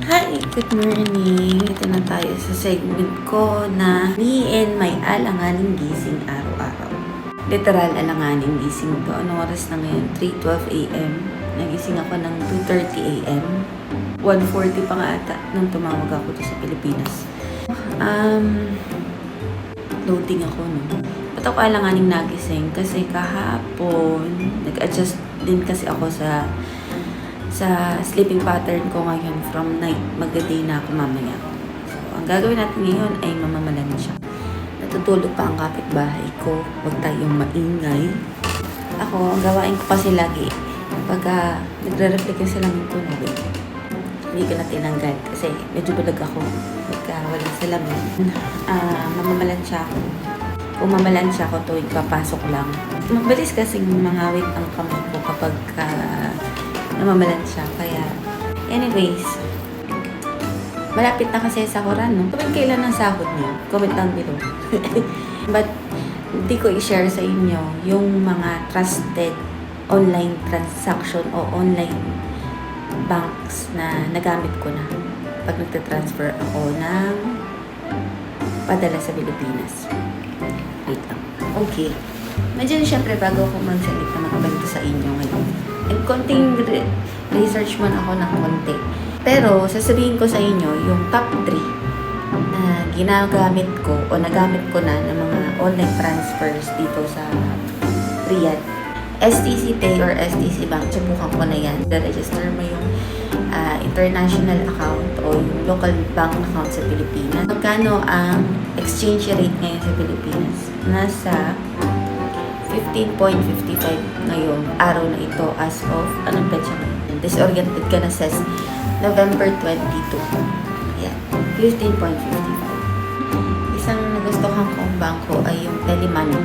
Hi! Good morning! Ito na tayo sa segment ko na me and my alanganing gising araw-araw. Literal alanganing gising to. Anong oras na ngayon? 3:12 a.m. Nagising ako ng 2:30 a.m. 1:40 pa nga ata nung tumawag ako dito sa Pilipinas. Loading ako, no? Ba't ako alanganing nagising? Kasi kahapon, nag-adjust din kasi ako sa sleeping pattern ko ngayon from night, mag-day na ako mamaya. So, ang gagawin natin ngayon ay mamamalan siya. Natutulog pa ang kapitbahay ko, huwag tayong maingay. Ako, ang gawain ko kasi lagi, pagka nagre-reflect yung salamin ko, hindi ko na tinanggal kasi medyo bulag ako pagka walang salamin. Mamamalan siya ako. Kung mamalan siya ako tuwing papasok lang. Mabilis kasing mangawit ang kamay ko kapag namamalan siya. Kaya, anyways, malapit na kasi sa sahuran, no? Tuwing kailan ang sahod niyo? Comment down below. But, hindi ko i-share sa inyo yung mga trusted online transaction o online banks na nagamit ko na pag nagtatransfer ako ng padala sa Pilipinas. Wait lang. Okay. Medyo syempre bago ako magsalita magkwento sa inyo ngayon. And konting research man ako ng konti. Pero sasabihin ko sa inyo yung top 3 na ginagamit ko o nagamit ko na ng mga online transfers dito sa Riyadh. STC Pay or STC Bank, subukan ko na yan. Register mo yung international account o yung local bank account sa Pilipinas. Magkano ang exchange rate ngayon sa Pilipinas? Nasa 15.55 ngayon, araw na ito as of, anong petsa ngayon? Disoriented ka na says November 22. Ayan, 15.55. Isang nagustuhan kong bangko ay yung Telemoney.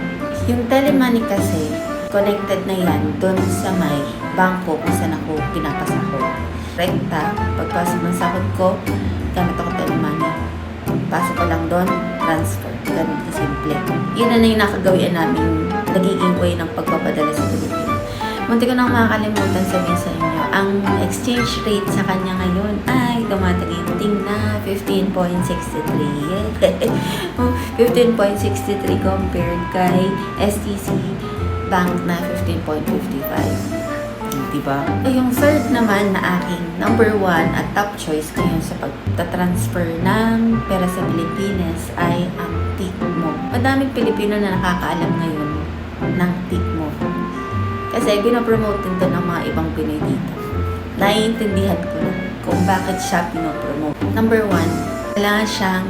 Yung Telemoney kasi, connected na yan doon sa may bangko kung saan ako pinapasahod. Rekta, pagpasok ng sahod ko, gamit ako Telemoney. Pasok ko lang doon, transfer. Ganun kasimple. Yun na yung nakagawian namin nagiging way ng pagpapadala sa Pilipinas. Munti ko nang makakalimutan sabihin sa inyo, ang exchange rate sa kanya ngayon ay tumataginting na 15.63. 15.63 compared kay STC Bank na 15.55. Diba? Yung third naman na aking number 1 at top choice ngayon sa pagtatransfer ng pera sa Pilipinas ay ang Tikmo. Madaming Pilipino na nakakaalam ngayon ng Tikmo. Kasi pinopromote din to ng mga ibang Pinoy dito. Naiintindihan ko na kung bakit siya pinopromote. Number 1, kailangan siyang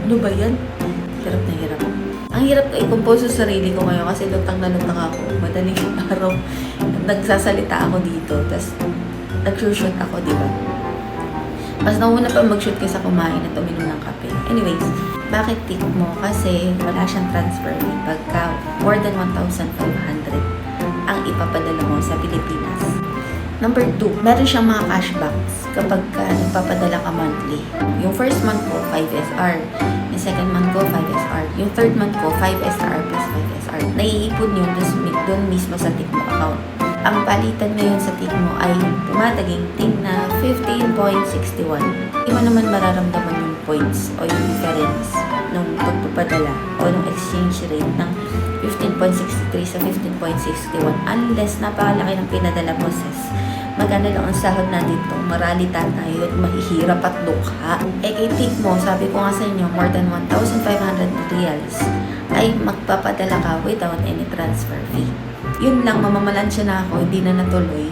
ano ba yan? Hirap na hirap. Ang hirap ko i-compose sa sarili ko ngayon kasi lutang na lutang ako. Madaling araw, nagsasalita ako dito. Tapos, nag-shoot ako, di ba? Mas nauna pa mag-shoot kaysa kumain at uminom ng kape. Anyways, bakit Tikmo? Kasi wala siyang transfer fee. Pagka more than 1,500 ang ipapadala mo sa Pilipinas. Number 2, meron siyang mga cashbacks kapag nagpapadala ka monthly. Yung first month ko, 5 SR. Yung second month ko, 5 SR. Yung third month ko, 5 SR plus 5 SR. Naiipon yun doon mismo sa Tikmo account. Ang palitan ngayon sa Tikmo ay tumataginting na 15.61. Hindi mo naman mararamdaman yung points o yung difference nung pagpapadala o nung exchange rate ng 15.63 sa 15.61 unless napakalaki ng pinadala mo sis. Magkano lang ang sahod na dito, maralita tayo at mahihirap at dukha. Kay Tikmo, sabi ko nga sa inyo, more than 1,500 reals ay magpapadala ka without any transfer fee. Yun lang, mamamalan siya na ako, hindi na natuloy.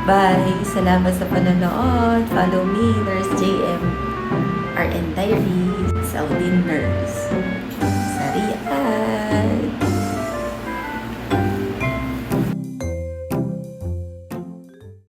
Bye! Salamat sa panonood. Follow me, Nurse JM, RN Diaries, Saudi Nurse.